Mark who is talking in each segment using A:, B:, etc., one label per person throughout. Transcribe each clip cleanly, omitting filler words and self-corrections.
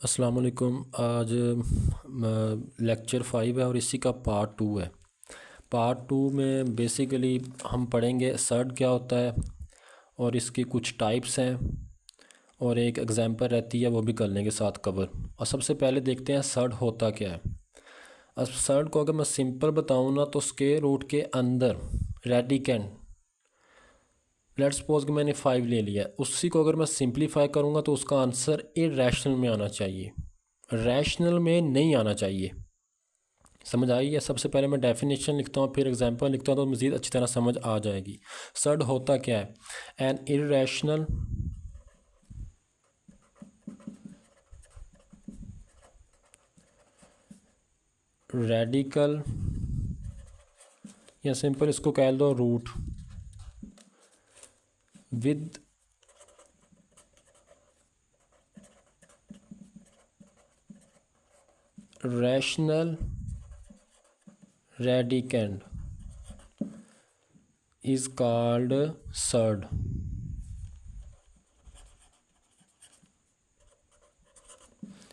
A: अस्सलाम वालेकुम। आज लेक्चर 5 है और इसी का पार्ट 2 है। पार्ट 2 में बेसिकली हम पढ़ेंगे सर्ड क्या होता है और इसकी कुछ टाइप्स हैं और एक एग्जांपल रहती है, वो भी कर लेंगे साथ कवर। और सबसे पहले देखते हैं सर्ड होता क्या है। अब सर्ड को अगर मैं सिंपल बताऊँ ना तो स्क्वायर रूट के अंदर रेडिकेंड, लेट्स सपोज कि मैंने 5 ले लिया, उसी को अगर मैं सिंप्लीफाई करूँगा तो उसका आंसर इरेशनल में आना चाहिए, रैशनल में नहीं आना चाहिए। समझ आई है? सबसे पहले मैं डेफिनेशन लिखता हूँ, फिर एग्जांपल लिखता हूँ तो मज़ीद अच्छी तरह समझ आ जाएगी। सर्ड होता क्या है? एन इरेशनल रेडिकल, या सिंपल इसको कह दो root with rational radicand is called surd.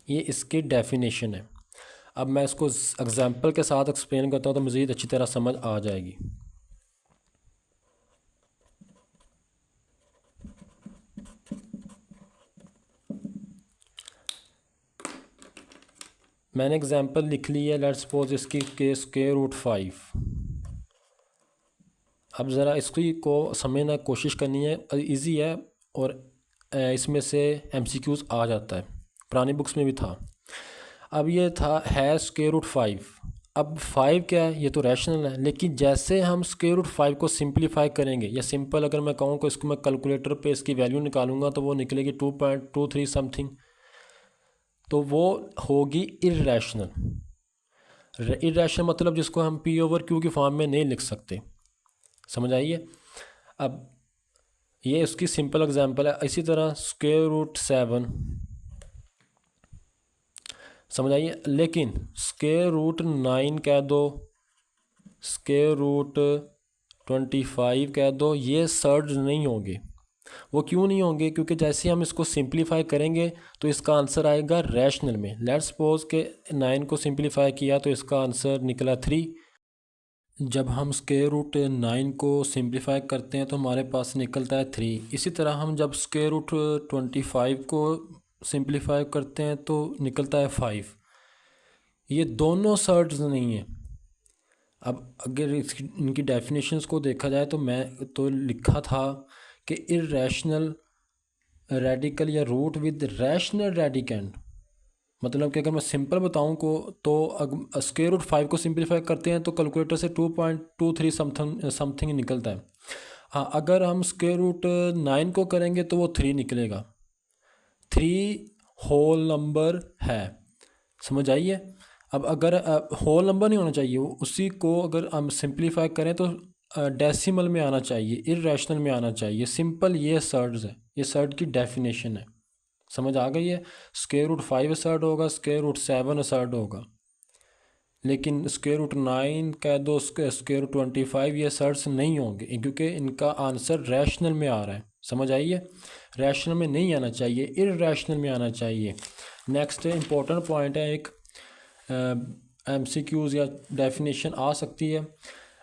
A: ये इसकी डेफिनेशन है। अब मैं इसको एग्जांपल के साथ एक्सप्लेन करता हूँ तो मज़ीद अच्छी तरह समझ आ जाएगी। मैंने एग्जांपल लिख ली है, लेट्स सपोज इसकी के स्क्वायर रूट 5। अब ज़रा इसकी को समझना कोशिश करनी है, इजी है और इसमें से एमसीक्यूज़ आ जाता है, पुरानी बुक्स में भी था। अब ये था है स्क्वायर रूट 5। अब 5 क्या है? ये तो रैशनल है, लेकिन जैसे हम स्क्वायर रूट 5 को सिंप्लीफाई करेंगे, या सिंपल अगर मैं कहूँ कि इसको मैं कैलकुलेटर पे इसकी वैल्यू निकालूंगा तो वो निकलेगी 2.23 समथिंग, तो वो होगी इरेशनल। इरेशनल मतलब जिसको हम पी ओवर क्यू की फॉर्म में नहीं लिख सकते। समझ आइए? अब ये उसकी सिंपल एग्जांपल है। इसी तरह स्क्वायर रूट 7, समझ आइए, लेकिन स्क्वायर रूट 9 कह दो, स्क्वायर रूट 25 कह दो, ये सर्ड नहीं होंगे। वो क्यों नहीं होंगे? क्योंकि जैसे हम इसको सिंप्लीफाई करेंगे तो इसका आंसर आएगा रैशनल में। लेट्स सपोज के 9 को सिंप्लीफाई किया तो इसका आंसर निकला 3। जब हम स्क्वायर रूट 9 को सिंप्लीफाई करते हैं तो हमारे पास निकलता है 3। इसी तरह हम जब स्क्वायर रूट 25 को सिंप्लीफाई करते हैं तो निकलता है 5। ये दोनों सर्ड्स नहीं हैं। अब अगर इनकी डेफिनेशंस को देखा जाए तो मैं तो लिखा था कि इरेशनल रेडिकल या रूट विद रैशनल रेडिकेंड, मतलब कि अगर मैं सिंपल बताऊं को तो स्क्वायर रूट 5 को सिंप्लीफाई करते हैं तो कैलकुलेटर से 2.23 समथिंग निकलता है। हाँ, अगर हम स्क्वायर रूट 9 को करेंगे तो वो 3 निकलेगा। 3 होल नंबर है। समझ आइए? अब अगर होल नंबर नहीं होना चाहिए, वो उसी को अगर हम सिंप्लीफाई करें तो डेसिमल में आना चाहिए, इरेशनल में आना चाहिए। सिंपल ये सर्ड्स है, ये सर्ड की डेफिनेशन है। समझ आ गई है? स्क्वायर रूट 5 असर्ड होगा, स्क्वायर रूट 7 असर्ड होगा, लेकिन स्क्वायर रूट 9 कह दो, स्क्वायर रूट 25 ये असर्ड्स नहीं होंगे क्योंकि इनका आंसर रैशनल में आ रहा है। समझ आइए? रैशनल में नहीं आना चाहिए, इरेशनल में आना चाहिए। नेक्स्ट इंपॉर्टेंट पॉइंट है, एक एमसीक्यूज़ या डेफिनेशन आ सकती है,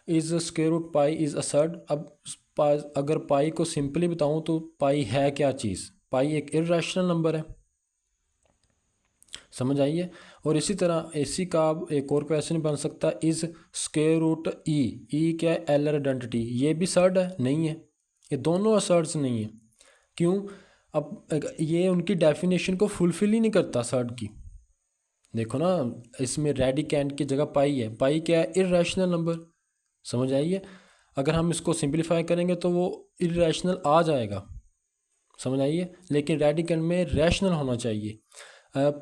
A: is square root pi is a surd. अब अगर पाई को सिंपली बताऊं तो पाई है क्या चीज़? पाई एक इरेशनल नंबर है। समझ आइए? और इसी तरह इसी का एक और क्वेश्चन बन सकता है, इज़ स्क्वायर रूट ई क्या है? एल आइडेंटिटी, ये भी सर्ड है? नहीं है। ये दोनों असर्ड्स नहीं है। क्यों? अब ये उनकी डेफिनेशन को फुलफिल ही नहीं करता सर्ड की। देखो ना, इसमें रेडिकेंड की जगह पाई है। पाई क्या है? Irrational number. समझ आइए? अगर हम इसको सिंप्लीफाई करेंगे तो वो इरेशनल आ जाएगा। समझ आइए? लेकिन रेडिकेंड में रैशनल होना चाहिए।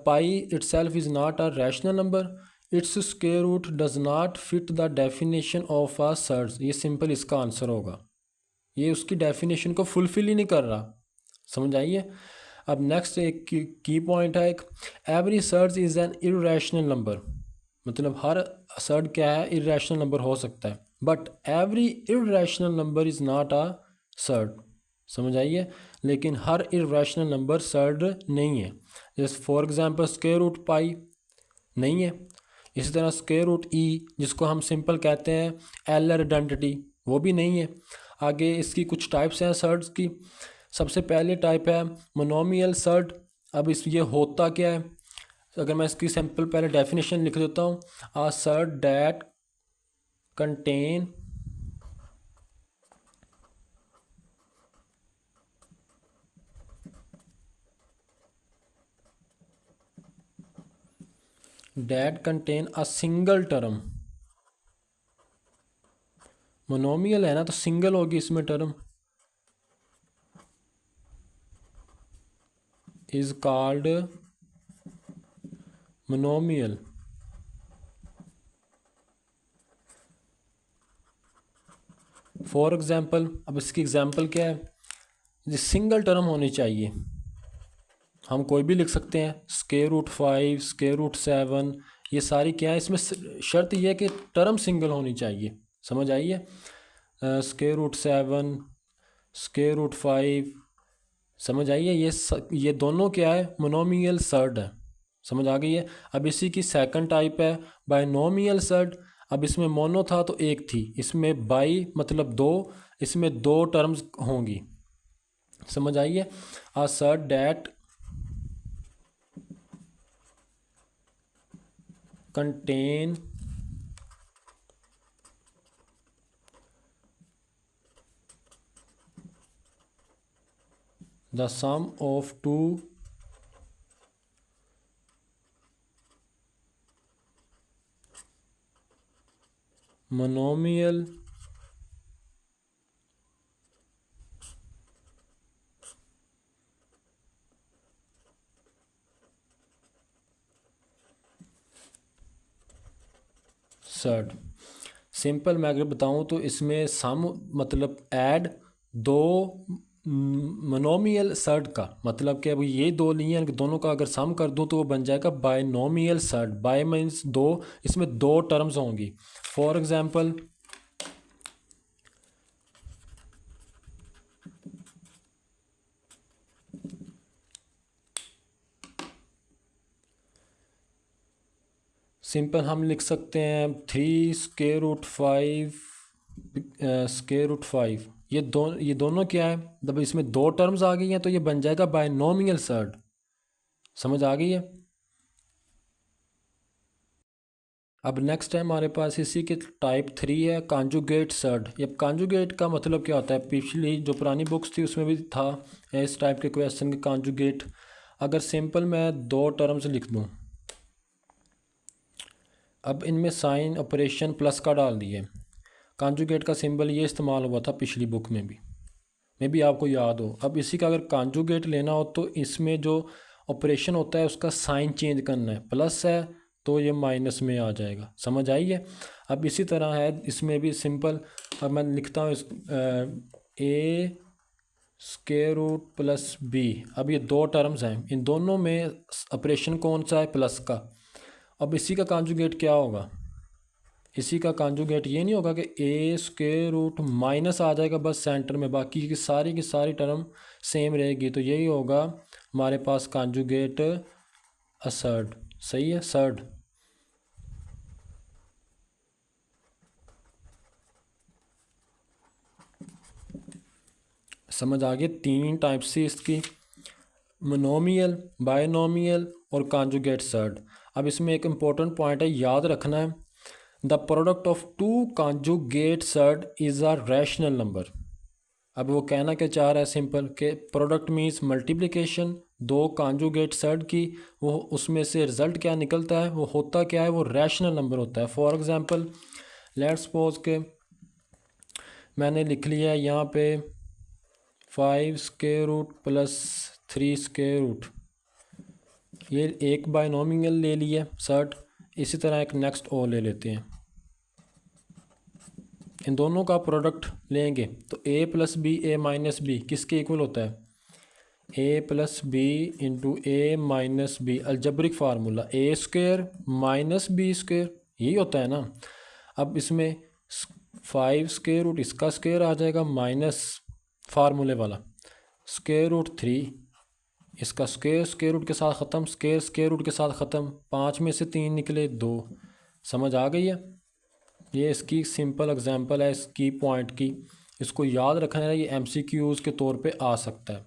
A: Pi itself is not a rational number, its square root does not fit the definition of a surds. ये सिंपल इसका आंसर होगा। ये उसकी डेफिनेशन को फुलफिल ही नहीं कर रहा। समझ आइए? अब नेक्स्ट एक की पॉइंट है, एक every surd is an irrational number, मतलब हर सर्ड क्या है? इरेशनल नंबर हो सकता है, but every irrational number is not a surd. समझ आइए। लेकिन हर इरेशनल नंबर सर्ड नहीं है। जैसे for example square root pi नहीं है। इसी तरह स्क्वायर रूट ई, जिसको हम सिंपल कहते हैं एल आइडेंटिटी, वो भी नहीं है। आगे इसकी कुछ टाइप्स हैं सर्ड्स की। सबसे पहले टाइप है मोनोमियल सर्ड। अब इस ये होता क्या है, अगर मैं इसकी सिंपल पहले डेफिनेशन लिख देता हूँ। A surd that contain a single term. Monomial है ना, तो सिंगल होगी इसमें term, is called monomial. For example, अब इसकी एग्जाम्पल क्या है, ये सिंगल टर्म होनी चाहिए। हम कोई भी लिख सकते हैं, स्क्वायर रूट 5, स्क्वायर रूट 7, ये सारी क्या है, इसमें शर्त ये है कि टर्म सिंगल होनी चाहिए। समझ आइए। स्क्वायर रूट 7, स्क्वायर रूट 5, समझ आइए। ये दोनों क्या है, मोनोमियल सर्ड है। समझ आ गई है। अब इसी की सेकंड टाइप है बायनोमियल सर्ड। अब इसमें मोनो था तो एक थी, इसमें बाई मतलब दो, इसमें दो टर्म्स होंगी। समझ आइए। A surd that contain the sum of two monomial surd. Simple मैं अगर बताऊं तो इसमें सम मतलब ऐड दो मोनोमियल सर्ड का मतलब कि अब ये दो नहीं है, दोनों का अगर सम कर दूं तो वो बन जाएगा बायनोमियल सर्ड। बाय मीन्स दो, इसमें दो टर्म्स होंगी। फॉर एग्जांपल सिंपल हम लिख सकते हैं 3 स्क्वायर रूट 5 स्क्वायर रूट 5। ये दोनों क्या है, जब इसमें दो टर्म्स आ गई हैं तो ये बन जाएगा बायनोमियल सर्ड। समझ आ गई है। अब नेक्स्ट है हमारे पास इसी के टाइप 3 है कॉन्जुगेट सर्ड। अब कॉन्जुगेट का मतलब क्या होता है, पिछली जो पुरानी बुक्स थी उसमें भी था इस टाइप के क्वेश्चन के कॉन्जुगेट। अगर सिंपल मैं दो टर्म्स लिख दूँ, अब इनमें साइन ऑपरेशन प्लस का डाल दिए। कॉन्जुगेट का सिंबल ये इस्तेमाल हुआ था पिछली बुक में भी, आपको याद हो। अब इसी का अगर कॉन्जुगेट लेना हो तो इसमें जो ऑपरेशन होता है उसका साइन चेंज करना है, प्लस है तो ये माइनस में आ जाएगा। समझ आई है। अब इसी तरह है इसमें भी सिंपल। अब मैं लिखता हूँ ए स्क्वायर रूट प्लस बी। अब ये दो टर्म्स हैं, इन दोनों में ऑपरेशन कौन सा है, प्लस का। अब इसी का कॉन्जुगेट क्या होगा, इसी का कॉन्जुगेट ये नहीं होगा कि ए स्क्वायर रूट माइनस आ जाएगा बस सेंटर में, बाकी की सारी टर्म सेम रहेगी। तो यही होगा हमारे पास कॉन्जुगेट असर्ड। सही है, सर्ड। समझ आ गई। तीन टाइप से इसकी, मोनोमियल, बायनोमियल और कॉन्जुगेट सर्ड। अब इसमें एक इम्पोर्टेंट पॉइंट है, याद रखना है, the product of two conjugate surd is a rational number. अब वो कहना क्या चाह रहा है सिंपल, कि प्रोडक्ट मीन्स मल्टीप्लिकेशन दो कॉन्जुगेट सर्ड की, वो उसमें से रिज़ल्ट क्या निकलता है, वो होता क्या है, वो रैशनल नंबर होता है। फॉर एग्जांपल लेट्स सपोज के मैंने लिख लिया है यहाँ पे 5 square root plus 3 square root, ये एक बायनोमियल ले लिया सर्ड। इसी तरह एक नेक्स्ट और ले लेते हैं, इन दोनों का प्रोडक्ट लेंगे तो a plus B A minus B किसके इक्वल होता है, a plus B into A minus B. Algebraic formula A square minus B square, यही होता है ना। अब इसमें 5 स्क्वेयर रूट इसका स्क्वेयर आ जाएगा माइनस फार्मूले वाला, स्क्वायर रूट 3, इसका स्क्वायर रूट के साथ ख़त्म, स्क्वायर रूट के साथ ख़त्म, 5 में से 3 निकले 2। समझ आ गई है? ये इसकी सिंपल एग्जांपल है इसकी पॉइंट की, इसको याद रखना है, ये MCQs के तौर पे आ सकता है।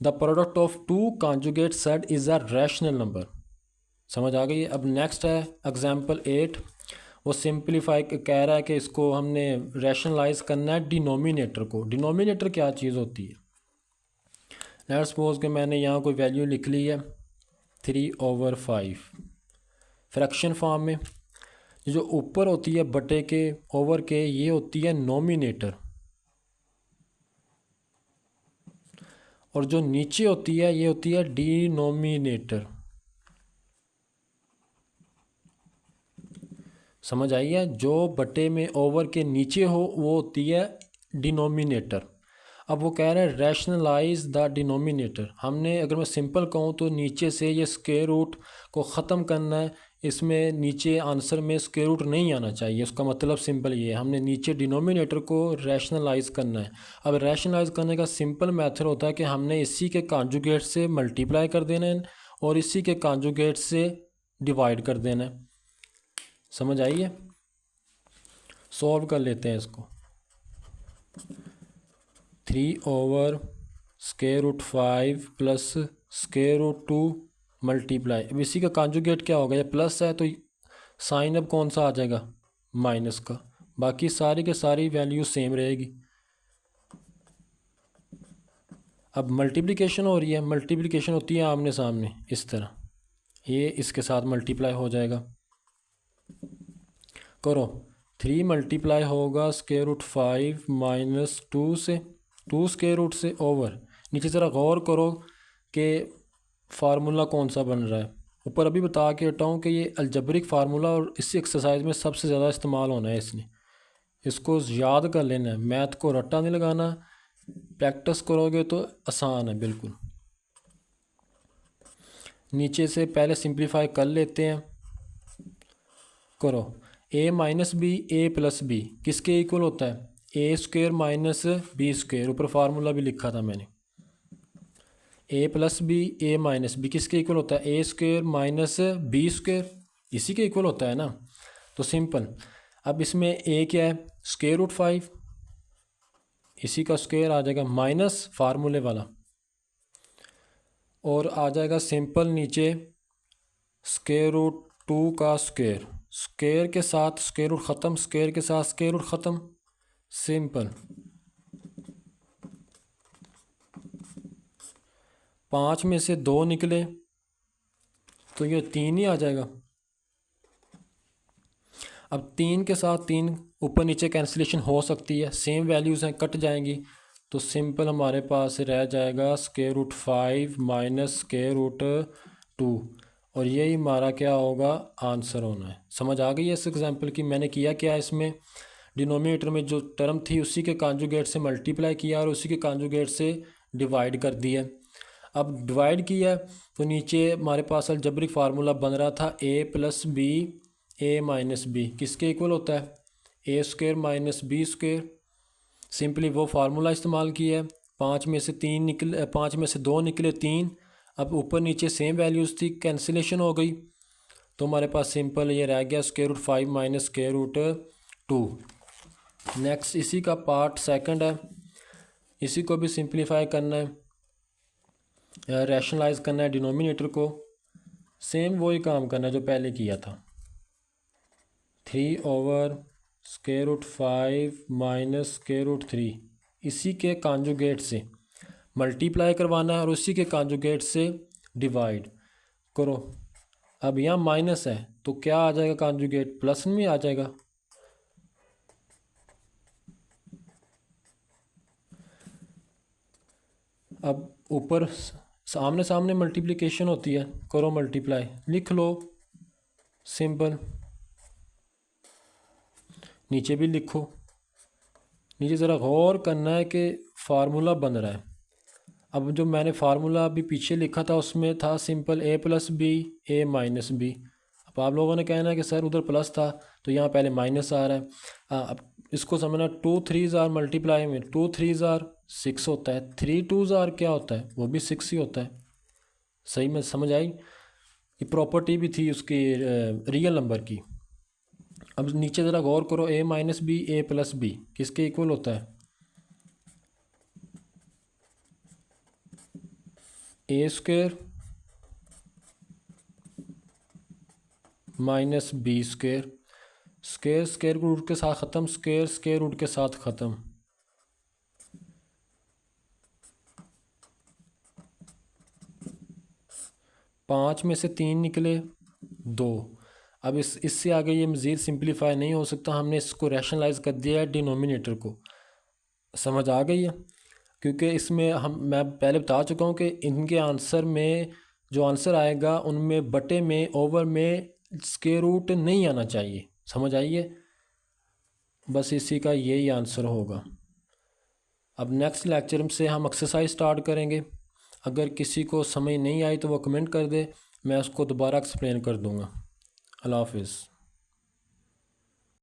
A: The product of two conjugate surd is a rational number. समझ आ गई है? अब नेक्स्ट है एग्जांपल 8, वो सिंप्लीफाई कह रहा है कि इसको हमने रैशनलाइज करना है डिनोमिनेटर को। डिनोमिनेटर क्या चीज़ होती है? लेट्स सपोज कि मैंने यहाँ कोई वैल्यू लिख ली है 3/5 फ्रैक्शन फॉर्म में। जो ऊपर होती है बटे के ओवर के, ये होती है नोमिनेटर, और जो नीचे होती है ये होती है डिनोमिनेटर। समझ आई है? जो बटे में ओवर के नीचे हो वो होती है डिनोमिनेटर। अब वो कह रहा है रैशनलाइज द डिनोमिनेटर। हमने अगर मैं सिंपल कहूँ तो नीचे से ये स्क्वायर रूट को ख़त्म करना है, इसमें नीचे आंसर में स्क्वायर रूट नहीं आना चाहिए। उसका मतलब सिंपल ये है, हमने नीचे डिनोमिनेटर को रैशनलाइज करना है। अब रैशनलाइज करने का सिंपल मेथड होता है कि हमने इसी के कॉन्जुगेट से मल्टीप्लाई कर देना है और इसी के कॉन्जुगेट से डिवाइड कर देना है। समझ आई है? सॉल्व कर लेते हैं इसको। 3/√5 प्लस √2 मल्टीप्लाई, अब इसी का कॉन्जुगेट क्या होगा? ये प्लस है तो साइन अब कौन सा आ जाएगा? माइनस का। बाकी सारी के सारी वैल्यू सेम रहेगी। अब मल्टीप्लिकेशन हो रही है, मल्टीप्लिकेशन होती है आमने सामने इस तरह, ये इसके साथ मल्टीप्लाई हो जाएगा। करो, 3 मल्टीप्लाई होगा √5 माइनस 2 से, 2 स्क्वायर रूट से ओवर। नीचे ज़रा गौर करो कि फार्मूला कौन सा बन रहा है। ऊपर अभी बता के हटा हूँ कि ये अलजब्रिक फार्मूला और इसी एक्सरसाइज में सबसे ज़्यादा इस्तेमाल होना है इसने, इसको याद कर लेना है। मैथ को रट्टा नहीं लगाना, प्रैक्टिस करोगे तो आसान है बिल्कुल। नीचे से पहले सिंप्लीफाई कर लेते हैं। करो, a minus B A plus B किसके इक्वल होता है? A² minus B²। ऊपर फार्मूला भी लिखा था मैंने। a plus B A minus B किसके इक्वल होता है? A² माइनस B², इसी के इक्वल होता है ना। तो सिंपल, अब इसमें a क्या है? √5, इसी का स्क्वायर आ जाएगा माइनस फार्मूले वाला, और आ जाएगा सिंपल नीचे √2 का स्क्वायर। स्क्वायर के साथ स्क्वायर रूट ख़त्म, स्क्वायर के साथ स्क्वायर रूट ख़त्म, सिंपल। 5 में से 2 निकले तो ये 3 ही आ जाएगा। अब 3 के साथ 3 ऊपर नीचे कैंसिलेशन हो सकती है, सेम वैल्यूज़ हैं, कट जाएंगी, तो सिंपल हमारे पास रह जाएगा √5 माइनस √2, और यही हमारा क्या होगा? आंसर होना है। समझ आ गई है इस एग्जांपल की? मैंने किया क्या, इसमें डिनोमिनेटर में जो टर्म थी उसी के कॉन्जुगेट से मल्टीप्लाई किया और उसी के कॉन्जुगेट से डिवाइड कर दिया। अब डिवाइड किया तो नीचे हमारे पास अलजब्रिक फार्मूला बन रहा था a plus B A minus B किसके इक्वल होता है? A² minus B²। सिंपली वो फार्मूला इस्तेमाल किया है। 5 में से 3 निकले, 5 में से 2 निकले 3। अब ऊपर नीचे सेम वैल्यूज़ थी, कैंसिलेशन हो गई, तो हमारे पास सिंपल ये रह गया √5 माइनस √2। नेक्स्ट इसी का पार्ट सेकंड है, इसी को भी सिंप्लीफाई करना है, रैशनलाइज करना है डिनोमिनेटर को। सेम वही काम करना है जो पहले किया था। 3/√5 माइनस √3 इसी के कॉन्जुगेट से मल्टीप्लाई करवाना है और उसी के कॉन्जुगेट से डिवाइड करो। अब यहाँ माइनस है तो क्या आ जाएगा? कॉन्जुगेट प्लस में आ जाएगा। अब ऊपर सामने सामने मल्टीप्लिकेशन होती है, करो मल्टीप्लाई, लिख लो सिंपल। नीचे भी लिखो, नीचे ज़रा गौर करना है कि फार्मूला बन रहा है। अब जो मैंने फार्मूला अभी पीछे लिखा था उसमें था simple a plus B A minus B. अब आप लोगों ने कहना है कि सर उधर प्लस था तो यहाँ पहले माइनस आ रहा है। अब इसको समझना 2 3s मल्टीप्लाई में 2 3s 6 होता है, 3 2s आर क्या होता है, वो भी 6 ही होता है। सही में समझ आई। ये प्रॉपर्टी भी थी उसकी रियल नंबर की। अब नीचे ज़रा गौर करो, a minus B A plus B किसके इक्वल होता है, a square minus B square. Square square root के साथ ख़त्म, स्क्वेयर स्क्वेयर रूट के साथ ख़त्म। पाँच में से 3 निकले, 2। अब इससे आगे ये मज़ीद सिंप्लीफाई नहीं हो सकता, हमने इसको रैशनलाइज कर दिया है डिनोमिनेटर को। समझ आ गई है। क्योंकि इसमें मैं पहले बता चुका हूँ कि इनके आंसर में जो आंसर आएगा उनमें बटे में ओवर में स्क्वायर रूट नहीं आना चाहिए। समझ आइए, बस इसी का यही आंसर होगा। अब नेक्स्ट लेक्चर से हम एक्सरसाइज स्टार्ट करेंगे। अगर किसी को समझ नहीं आई तो वो कमेंट कर दे, मैं उसको दोबारा एक्सप्लेन कर दूँगा। अल्लाह हाफिज़।